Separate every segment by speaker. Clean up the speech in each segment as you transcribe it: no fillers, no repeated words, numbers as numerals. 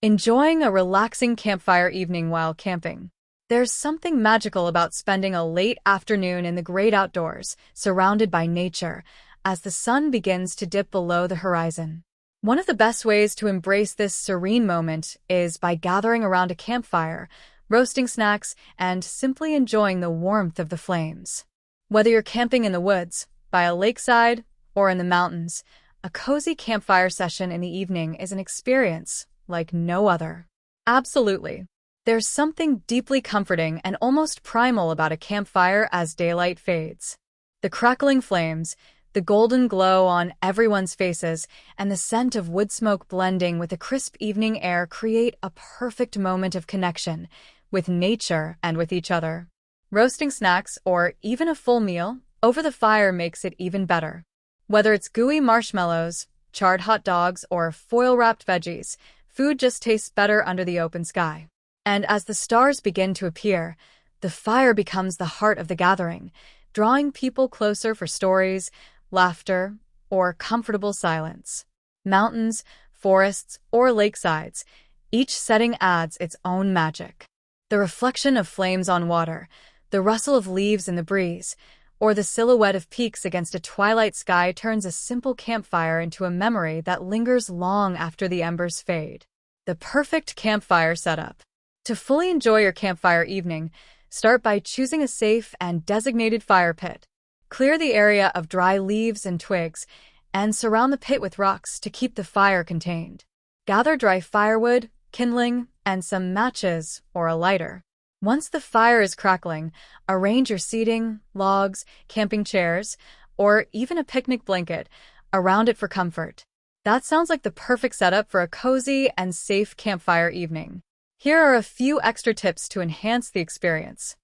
Speaker 1: Enjoying a relaxing campfire evening while camping. There's something magical about spending a late afternoon in the great outdoors, surrounded by nature, as the sun begins to dip below the horizon. One of the best ways to embrace this serene moment is by gathering around a campfire, roasting snacks, and simply enjoying the warmth of the flames. Whether you're camping in the woods, by a lakeside, or in the mountains, a cozy campfire session in the evening is an experience like no other. Absolutely. There's something deeply comforting and almost primal about a campfire as daylight fades. The crackling flames, the golden glow on everyone's faces, and the scent of wood smoke blending with the crisp evening air create a perfect moment of connection with nature and with each other. Roasting snacks, or even a full meal, over the fire makes it even better. Whether it's gooey marshmallows, charred hot dogs, or foil-wrapped veggies, food just tastes better under the open sky. And as the stars begin to appear, the fire becomes the heart of the gathering, drawing people closer for stories, laughter, or comfortable silence. Mountains, forests, or lakesides, each setting adds its own magic. The reflection of flames on water, the rustle of leaves in the breeze, or the silhouette of peaks against a twilight sky turns a simple campfire into a memory that lingers long after the embers fade. The perfect campfire setup. To fully enjoy your campfire evening, start by choosing a safe and designated fire pit. Clear the area of dry leaves and twigs, and surround the pit with rocks to keep the fire contained. Gather dry firewood, kindling, and some matches or a lighter. Once the fire is crackling, arrange your seating, logs, camping chairs, or even a picnic blanket around it for comfort. That sounds like the perfect setup for a cozy and safe campfire evening. Here are a few extra tips to enhance the experience.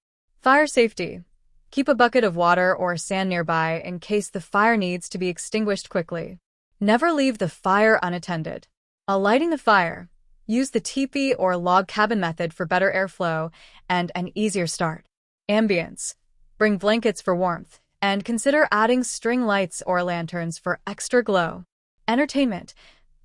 Speaker 1: Fire safety. Keep a bucket of water or sand nearby in case the fire needs to be extinguished quickly. Never leave the fire unattended. While lighting the fire, use the teepee or log cabin method for better airflow and an easier start. Ambience. Bring blankets for warmth, and consider adding string lights or lanterns for extra glow. Entertainment.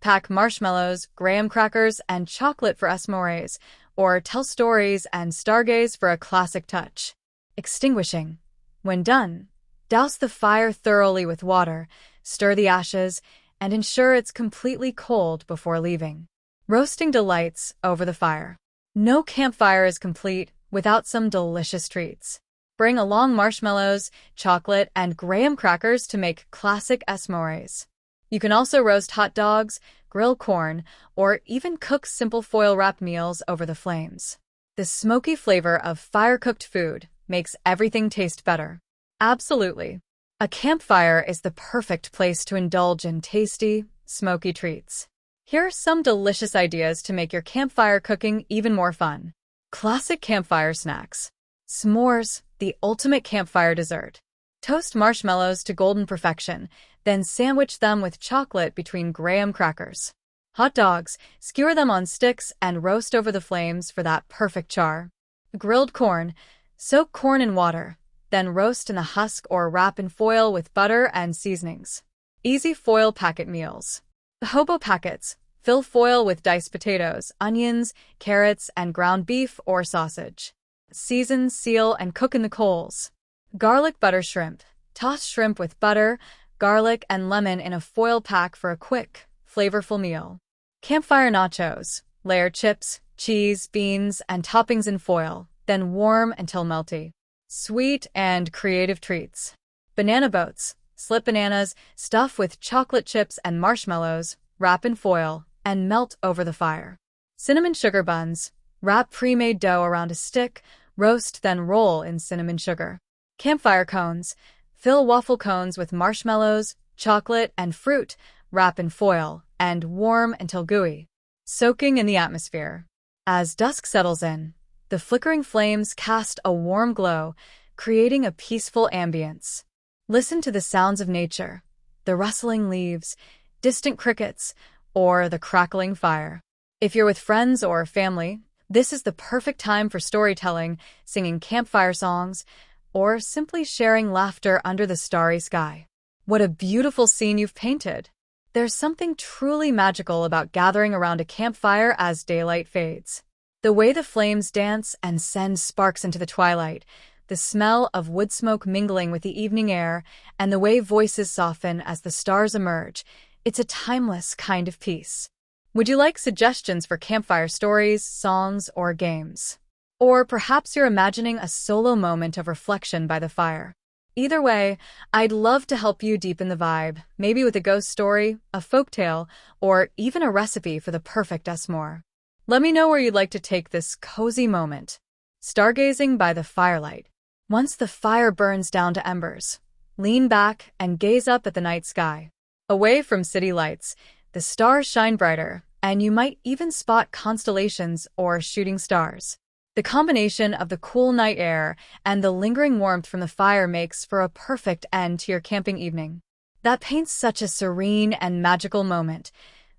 Speaker 1: Pack marshmallows, graham crackers, and chocolate for s'mores, or tell stories and stargaze for a classic touch. Extinguishing. When done, douse the fire thoroughly with water, stir the ashes, and ensure it's completely cold before leaving. Roasting delights over the fire. No campfire is complete without some delicious treats. Bring along marshmallows, chocolate, and graham crackers to make classic s'mores. You can also roast hot dogs, grill corn, or even cook simple foil-wrapped meals over the flames. The smoky flavor of fire-cooked food makes everything taste better. Absolutely. A campfire is the perfect place to indulge in tasty, smoky treats. Here are some delicious ideas to make your campfire cooking even more fun. Classic campfire snacks. S'mores, the ultimate campfire dessert. Toast marshmallows to golden perfection, then sandwich them with chocolate between graham crackers. Hot dogs, skewer them on sticks and roast over the flames for that perfect char. Grilled corn, soak corn in water, then roast in the husk or wrap in foil with butter and seasonings. Easy foil packet meals. Hobo packets. Fill foil with diced potatoes, onions, carrots, and ground beef or sausage. Season, seal, and cook in the coals. Garlic butter shrimp. Toss shrimp with butter, garlic, and lemon in a foil pack for a quick, flavorful meal. Campfire nachos. Layer chips, cheese, beans, and toppings in foil, then warm until melty. Sweet and creative treats. Banana boats. Slip bananas, stuff with chocolate chips and marshmallows, wrap in foil, and melt over the fire. Cinnamon sugar buns. Wrap pre-made dough around a stick, roast, then roll in cinnamon sugar. Campfire cones. Fill waffle cones with marshmallows, chocolate, and fruit, wrap in foil, and warm until gooey. Soaking in the atmosphere. As dusk settles in, the flickering flames cast a warm glow, creating a peaceful ambience. Listen to the sounds of nature, the rustling leaves, distant crickets, or the crackling fire. If you're with friends or family, this is the perfect time for storytelling, singing campfire songs, or simply sharing laughter under the starry sky. What a beautiful scene you've painted! There's something truly magical about gathering around a campfire as daylight fades. The way the flames dance and send sparks into the twilight, the smell of wood smoke mingling with the evening air, and the way voices soften as the stars emerge, it's a timeless kind of peace. Would you like suggestions for campfire stories, songs, or games? Or perhaps you're imagining a solo moment of reflection by the fire. Either way, I'd love to help you deepen the vibe, maybe with a ghost story, a folktale, or even a recipe for the perfect s'more. Let me know where you'd like to take this cozy moment. Stargazing by the firelight. Once the fire burns down to embers, lean back and gaze up at the night sky. Away from city lights, the stars shine brighter, and you might even spot constellations or shooting stars. The combination of the cool night air and the lingering warmth from the fire makes for a perfect end to your camping evening. That paints such a serene and magical moment.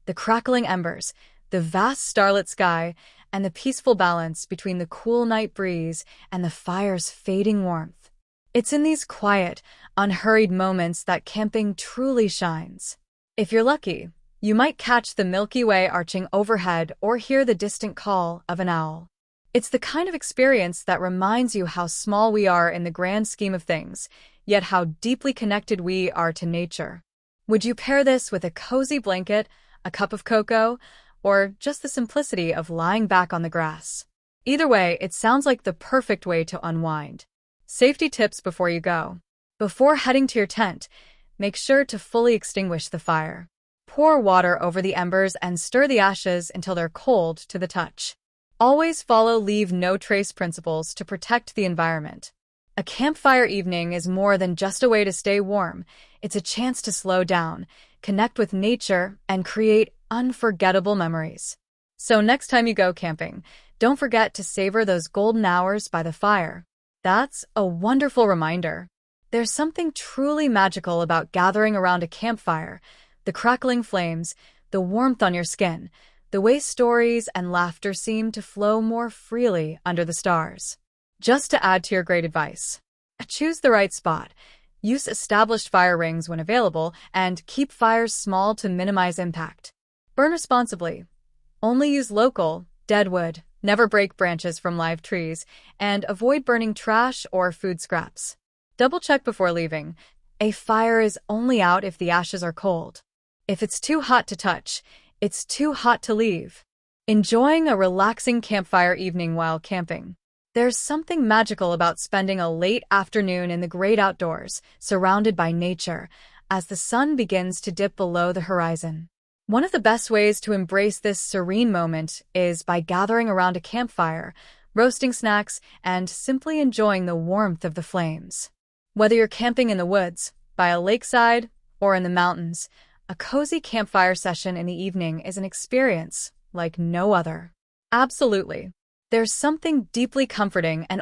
Speaker 1: The crackling embers, the vast starlit sky, and the peaceful balance between the cool night breeze and the fire's fading warmth. It's in these quiet, unhurried moments that camping truly shines. If you're lucky, you might catch the Milky Way arching overhead or hear the distant call of an owl. It's the kind of experience that reminds you how small we are in the grand scheme of things, yet how deeply connected we are to nature. Would you pair this with a cozy blanket, a cup of cocoa, or just the simplicity of lying back on the grass? Either way, it sounds like the perfect way to unwind. Safety tips before you go. Before heading to your tent, make sure to fully extinguish the fire. Pour water over the embers and stir the ashes until they're cold to the touch. Always follow leave no trace principles to protect the environment. A campfire evening is more than just a way to stay warm. It's a chance to slow down, connect with nature, and create unforgettable memories. So next time you go camping, don't forget to savor those golden hours by the fire. That's a wonderful reminder. There's something truly magical about gathering around a campfire, the crackling flames, the warmth on your skin, the way stories and laughter seem to flow more freely under the stars. Just to add to your great advice, choose the right spot, use established fire rings when available, and keep fires small to minimize impact. Burn responsibly. Only use local, dead wood, never break branches from live trees, and avoid burning trash or food scraps. Double-check before leaving. A fire is only out if the ashes are cold. If it's too hot to touch, it's too hot to leave. Enjoying a relaxing campfire evening while camping. There's something magical about spending a late afternoon in the great outdoors, surrounded by nature, as the sun begins to dip below the horizon. One of the best ways to embrace this serene moment is by gathering around a campfire, roasting snacks, and simply enjoying the warmth of the flames. Whether you're camping in the woods, by a lakeside, or in the mountains, a cozy campfire session in the evening is an experience like no other. Absolutely. There's something deeply comforting and